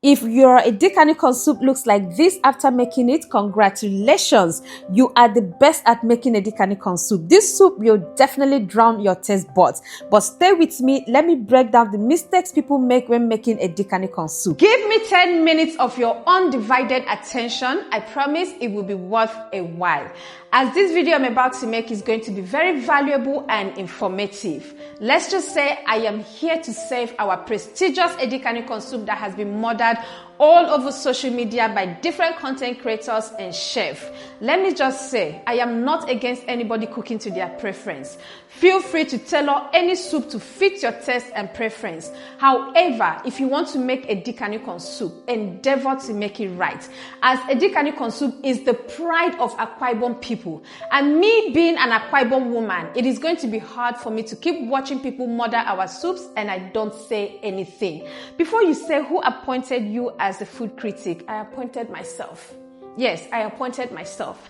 If your Edikan Ikong soup looks like this after making it, congratulations! You are the best at making Edikan Ikong soup. This soup will definitely drown your taste buds. But stay with me, let me break down the mistakes people make when making Edikan Ikong soup. Give me 10 minutes of your undivided attention. I promise it will be worth a while. As this video I'm about to make is going to be very valuable and informative. Let's just say I am here to save our prestigious Edikan Ikong soup that has been murdered all over social media by different content creators and chefs. Let me just say, I am not against anybody cooking to their preference. Feel free to tailor any soup to fit your taste and preference. However, if you want to make Edikan Ikong soup, endeavor to make it right. As Edikan Ikong soup is the pride of Akwa Ibom people. And me being an Akwa Ibom woman, it is going to be hard for me to keep watching people murder our soups and I don't say anything. Before you say who appointed you as a food critic, I appointed myself. Yes, I appointed myself.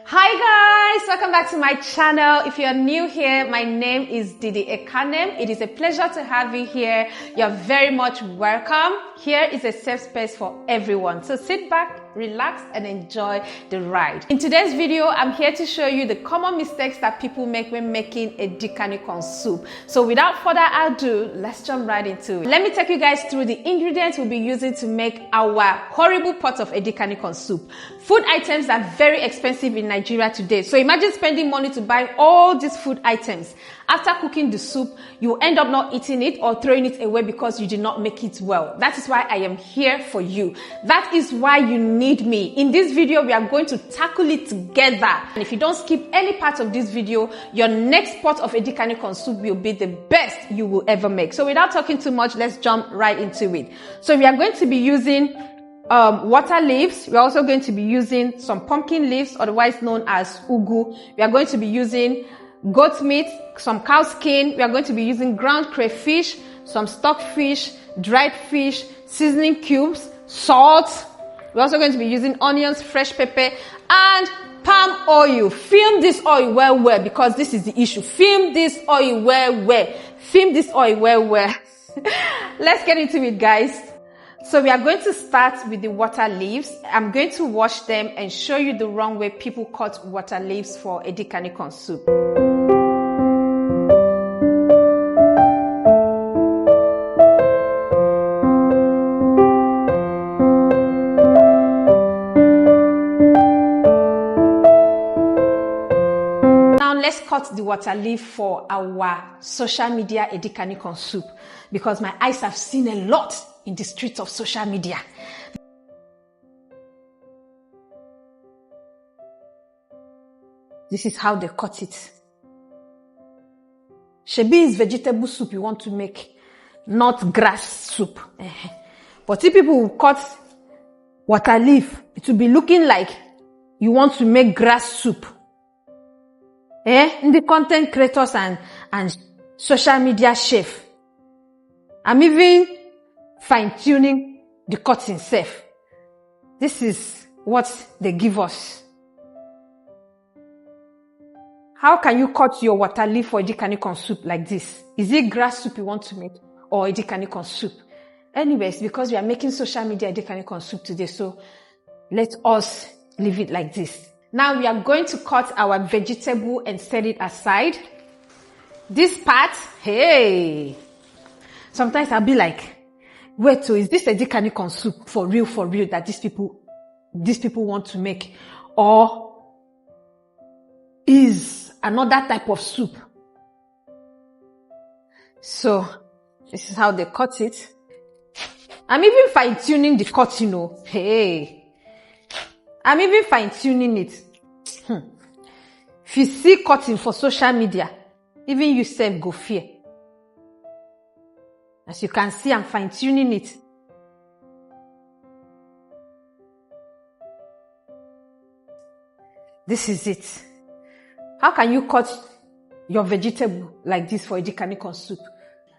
Hi guys, welcome back to my channel. If you're new here, my name is Edikan. It is a pleasure to have you here. You're very much welcome. Here is a safe space for everyone. So sit back, relax and enjoy the ride. In today's video, I'm here to show you the common mistakes that people make when making Edikan Ikong soup. So without further ado, let's jump right into it. Let me take you guys through the ingredients we'll be using to make our horrible pot of Edikan Ikong soup. Food items are very expensive in Nigeria today. So imagine spending money to buy all these food items. After cooking the soup, you end up not eating it or throwing it away because you did not make it well. That is why I am here for you. That is why you need me. In this video, we are going to tackle it together. And if you don't skip any part of this video, your next pot of Edikan Ikong soup will be the best you will ever make. So without talking too much, let's jump right into it. So we are going to be using water leaves. We're also going to be using some pumpkin leaves, otherwise known as ugu. We are going to be using goat meat, some cow skin. We are going to be using ground crayfish, some stockfish, dried fish, seasoning cubes, salt. We're also going to be using onions, fresh pepper, and palm oil. Film this oil well, because this is the issue. Film this oil well. Film this oil well. Let's get into it, guys. So we are going to start with the water leaves. I'm going to wash them and show you the wrong way people cut water leaves for Edikan Ikong soup. Now let's cut the water leaf for our social media Edikan Ikong soup, because my eyes have seen a lot in the streets of social media. This is how they cut it. Shebi is vegetable soup you want to make, not grass soup. But if people will cut water leaf, it will be looking like you want to make grass soup. In the content creators and social media chef. I'm even fine-tuning the cutting itself. This is what they give us. How can you cut your water leaf for Edikan Ikong soup like this? Is it grass soup you want to make or Edikan Ikong soup? Anyways, because we are making social media Edikan Ikong soup today, so let us leave it like this. Now we are going to cut our vegetable and set it aside. This part, hey! Sometimes I'll be like, wait, so is this Edikan Ikong soup for real that these people want to make? Or is another type of soup? So, this is how they cut it. I'm even fine-tuning the cut, you know. Hey! I'm even fine-tuning it. If you see cutting for social media, even you yourself go fear. As you can see, I'm fine-tuning it. This is it. How can you cut your vegetable like this for Edikan Ikong soup?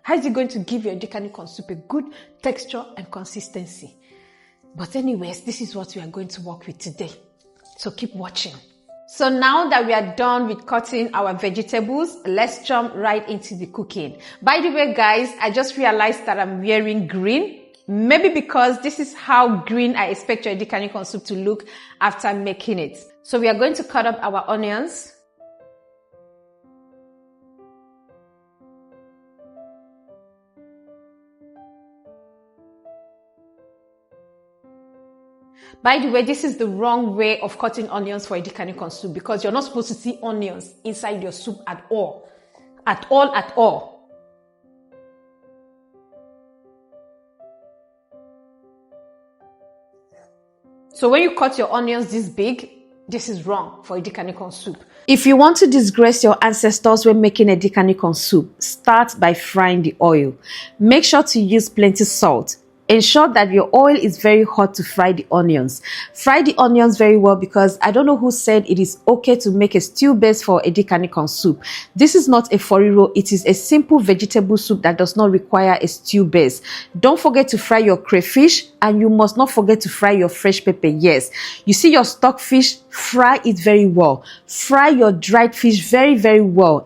How is it going to give your Edikan Ikong soup a good texture and consistency? But anyways, this is what we are going to work with today. So keep watching. So now that we are done with cutting our vegetables, let's jump right into the cooking. By the way, guys, I just realized that I'm wearing green. Maybe because this is how green I expect your Edikan Ikong soup to look after making it. So we are going to cut up our onions. By the way, this is the wrong way of cutting onions for Edikan Ikong soup because you're not supposed to see onions inside your soup at all. At all. So when you cut your onions this big, this is wrong for Edikan Ikong soup. If you want to disgrace your ancestors when making Edikan Ikong soup, start by frying the oil. Make sure to use plenty salt. Ensure that your oil is very hot to fry the onions. Fry the onions very well because I don't know who said it is okay to make a stew base for Edikan Ikong soup. This is not a foriro, it is a simple vegetable soup that does not require a stew base. Don't forget to fry your crayfish and you must not forget to fry your fresh pepper. Yes, you see your stock fish, fry it very well. Fry your dried fish very well.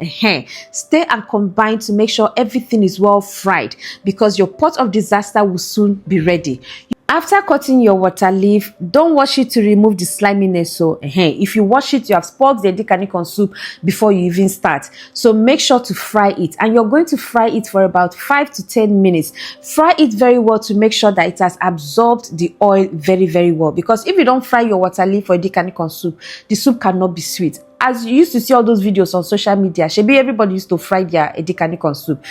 Stay and combine to make sure everything is well fried because your pot of disaster will soon be ready. After cutting your water leaf, don't wash it to remove the sliminess. So if you wash it, you have spoiled the Edikan Ikong soup before you even start. So make sure to fry it, and you're going to fry it for about 5 to 10 minutes. Fry it very well to make sure that it has absorbed the oil very well, because if you don't fry your water leaf for Edikan Ikong soup, the soup cannot be sweet. As you used to see all those videos on social media, everybody used to fry their Edikan Ikong soup.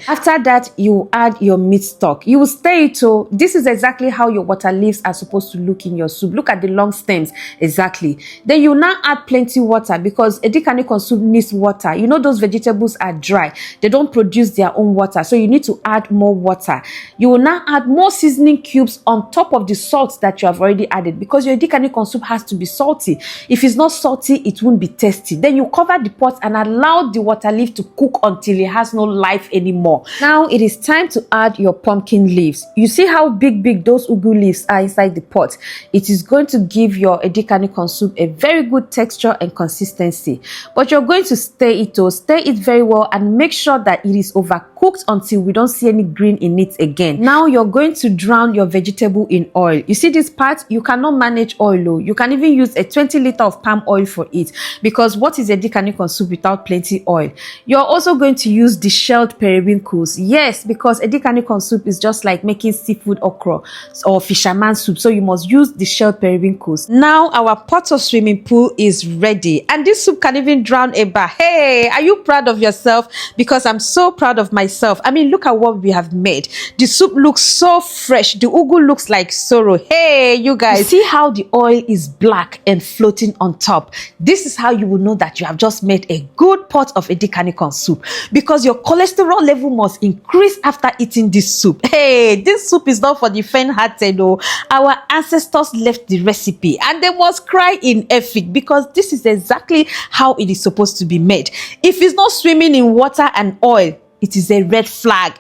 After that, you add your meat stock. You will stir it. So this is exactly how your water leaves are supposed to look in your soup. Look at the long stems, exactly. Then you now add plenty water because Edikan Ikong soup needs water. You know those vegetables are dry. They don't produce their own water. So you need to add more water. You will now add more seasoning cubes on top of the salt that you have already added because your Edikan Ikong soup has to be salty. If it's not salty, it won't be tasty. Then you cover the pot and allow the water leaf to cook until it has no life anymore. Now it is time to add your pumpkin leaves. You see how big those ugu leaves are inside the pot. It is going to give your Edikan Ikong soup a very good texture and consistency. But you're going to stir it very well and make sure that it is overcooked until we don't see any green in it again. Now you're going to drown your vegetable in oil. You see this part? You cannot manage oil. You can even use a 20 liter of palm oil for it. Because what is Edikan Ikong soup without plenty oil? You're also going to use the shelled periwinkles. Yes, because Edikan Ikong soup is just like making seafood okra or fisherman soup. So you must use the shelled periwinkles. Now our pot of swimming pool is ready. And this soup can even drown a bar. Hey, are you proud of yourself? Because I'm so proud of myself. I mean, look at what we have made. The soup looks so fresh. The ugu looks like sorrow. Hey, you guys. See how the oil is black and floating on top. This is how you will know that you have just made a good pot of Edikan Ikong soup, because your cholesterol level must increase after eating this soup. Hey, this soup is not for the faint-hearted though. Our ancestors left the recipe and they must cry in effort because this is exactly how it is supposed to be made. If it's not swimming in water and oil, it is a red flag.